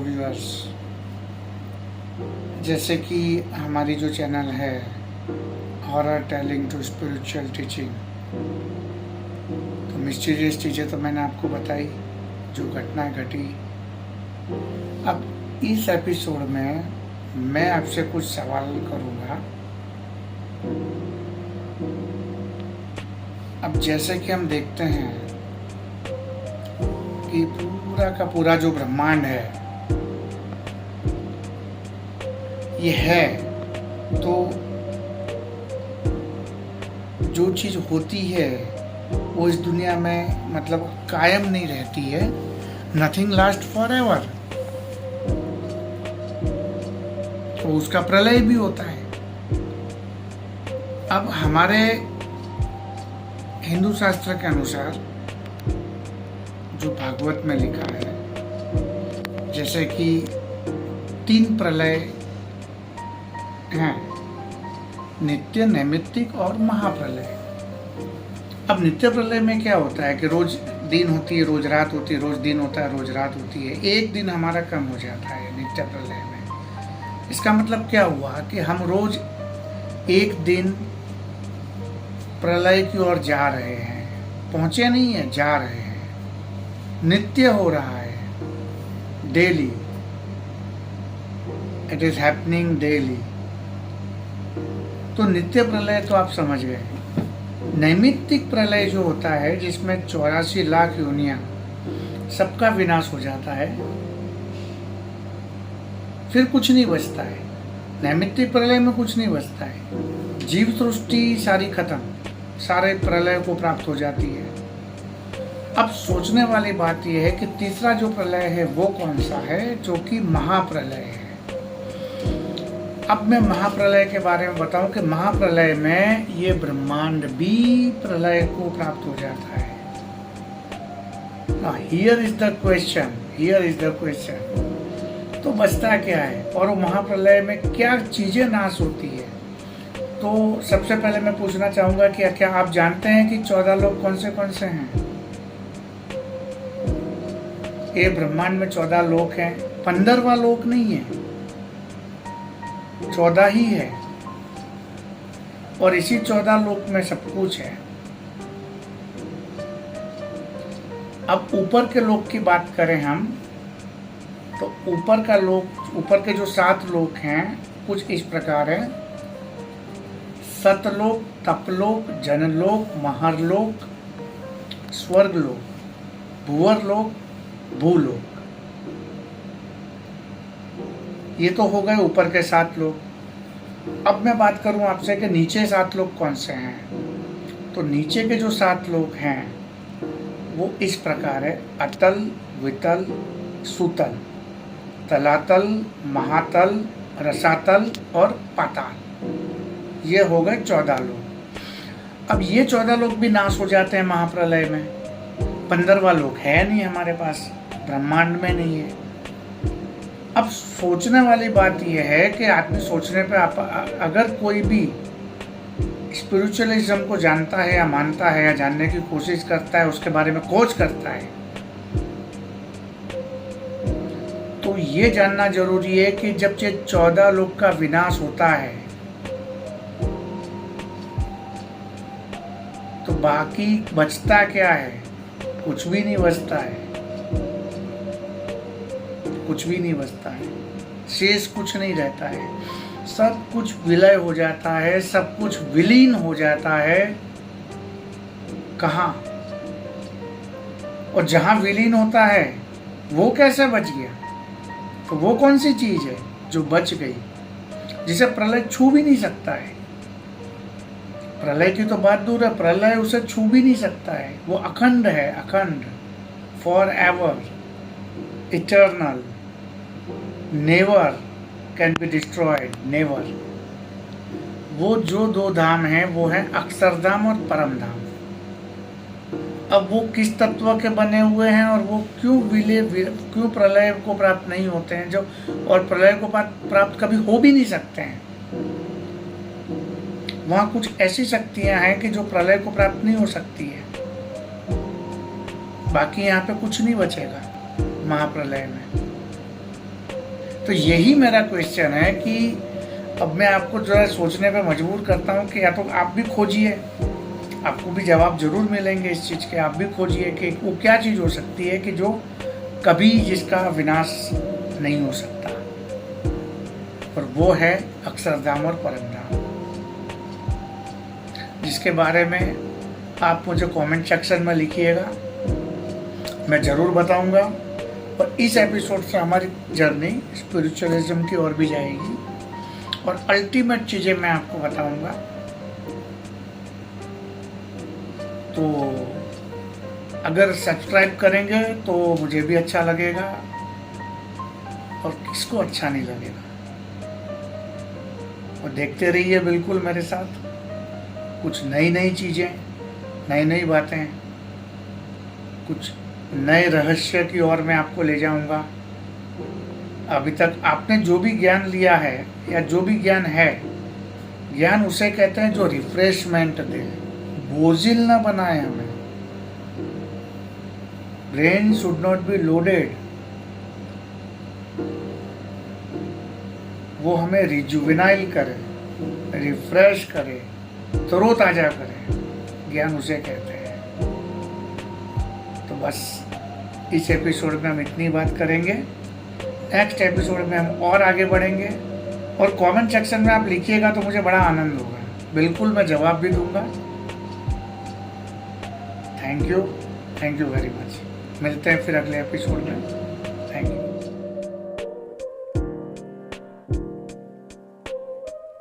Viewers, जैसे कि हमारी जो चैनल है horror telling to spiritual teaching, तो मिस्टीरियस चीज़ें तो मैंने आपको बताई जो घटनाएं घटी। अब इस एपिसोड में मैं आपसे कुछ सवाल करूँगा। अब जैसे कि हम देखते हैं कि पूरा का पूरा जो ब्रह्मांड है ये है, तो जो चीज़ होती है वो इस दुनिया में मतलब कायम नहीं रहती है। Nothing last for ever. तो उसका प्रलय भी होता है। अब हमारे हिंदू शास्त्र के अनुसार जो भागवत में लिखा है, जैसे कि 3 प्रलय हैं, नित्य, नैमित्तिक और महाप्रलय। अब नित्य प्रलय में क्या होता है कि रोज दिन होती है, रोज रात होती है, रोज दिन होता है, रोज रात होती है। एक दिन हमारा कम हो जाता है नित्य प्रलय में। इसका मतलब क्या हुआ कि हम रोज एक दिन प्रलय की ओर जा रहे हैं, पहुंचे नहीं है, जा रहे हैं। नित्य हो रहा है, daily, it is happening daily. तो नित्य प्रलय तो आप समझ गए। नैमित्तिक प्रलय जो होता है, जिसमें 84 लाख योनियां, सबका विनाश हो जाता है, फिर कुछ नहीं बचता है। नैमित्तिक प्रलय में कुछ नहीं बचता है। जीव सृष्टि सारी खत्म, सारे प्रलय को प्राप्त हो जाती है। अब सोचने वाली बात यह है कि तीसरा जो प्रलय है वो कौन सा है, जो कि महाप्रलय है। अब मैं महाप्रलय के बारे में बताऊं कि महाप्रलय में ये ब्रह्मांड भी प्रलय को प्राप्त हो जाता है। Here is the question. तो बचता क्या है और वो महाप्रलय में क्या चीजें नाश होती है? तो सबसे पहले मैं पूछना चाहूंगा कि क्या आप जानते हैं कि 14 लोक कौन से हैं? ये ब्रह्मांड में 14 लोक हैं। 15वां लोक नहीं है, 14 ही है। और इसी 14 लोक में सब कुछ है। अब ऊपर के लोक की बात करें हम, तो ऊपर के जो 7 लोक हैं कुछ इस प्रकार है: सतलोक, तपलोक, जनलोक, महरलोक, स्वर्गलोक, भूवरलोक, भूलोक। ये तो हो गए ऊपर के 7 लोक। अब मैं बात करूं आपसे कि नीचे 7 लोक कौन से हैं। तो नीचे के जो 7 लोक हैं वो इस प्रकार है: अतल, वितल, सुतल, तलातल, महातल, रसातल और पाताल। ये हो गए 14 लोक। अब ये 14 लोक भी नाश हो जाते हैं महाप्रलय में। 15वां लोक है नहीं हमारे पास, ब्रह्मांड में नहीं है। अब सोचने वाली बात यह है कि आदमी सोचने पे अगर कोई भी स्पिरिचुअलिज्म को जानता है या मानता है या जानने की कोशिश करता है, उसके बारे में खोज करता है, तो ये जानना जरूरी है कि जब ये 14 लोक का विनाश होता है तो बाकी बचता क्या है? कुछ भी नहीं बचता है। कुछ भी नहीं बचता है, शेष कुछ नहीं रहता है। सब कुछ विलय हो जाता है, सब कुछ विलीन हो जाता है। कहाँ? और जहां विलीन होता है वो कैसे बच गया? तो वो कौन सी चीज है जो बच गई, जिसे प्रलय छू भी नहीं सकता है? प्रलय की तो बात दूर है, प्रलय उसे छू भी नहीं सकता है। वो अखंड है, अखंड, for ever, eternal, never can be destroyed, never. वो जो 2 धाम हैं वो है अक्षरधाम और परम धाम। अब वो किस तत्व के बने हुए हैं और वो क्यों प्रलय को प्राप्त नहीं होते हैं, जो और प्रलय को प्राप्त कभी हो भी नहीं सकते हैं? वहां कुछ ऐसी शक्तियां हैं कि जो प्रलय को प्राप्त नहीं हो सकती है। बाकी यहाँ पे कुछ नहीं बचेगा महाप्रलय में। तो यही मेरा क्वेश्चन है कि अब मैं आपको जो है सोचने पे मजबूर करता हूँ कि या तो आप भी खोजिए, आपको भी जवाब जरूर मिलेंगे इस चीज़ के। आप भी खोजिए कि वो क्या चीज़ हो सकती है कि जो कभी जिसका विनाश नहीं हो सकता, और वो है अक्षरधाम और परमधाम, जिसके बारे में आप मुझे कमेंट सेक्शन में लिखिएगा, मैं ज़रूर बताऊंगा। और इस एपिसोड से हमारी जर्नी स्पिरिचुअलिज्म की ओर भी जाएगी और अल्टीमेट चीज़ें मैं आपको बताऊंगा। तो अगर सब्सक्राइब करेंगे तो मुझे भी अच्छा लगेगा, और किसको अच्छा नहीं लगेगा। और देखते रहिए बिल्कुल मेरे साथ, कुछ नई नई चीज़ें, नई नई बातें, कुछ नए रहस्य की ओर मैं आपको ले जाऊंगा। अभी तक आपने जो भी ज्ञान लिया है या जो भी ज्ञान है, ज्ञान उसे कहते हैं जो रिफ्रेशमेंट दे, बोझिल ना बनाए हमें। Brain should not be loaded, वो हमें रिजुवेनाइल करे, रिफ्रेश करे, तरोताजा करे, ज्ञान उसे कहते हैं। तो बस इस एपिसोड में हम इतनी बात करेंगे, नेक्स्ट एपिसोड में हम और आगे बढ़ेंगे। और कमेंट सेक्शन में आप लिखिएगा तो मुझे बड़ा आनंद होगा, बिल्कुल मैं जवाब भी दूंगा। Thank you very much. मिलते हैं फिर अगले एपिसोड में।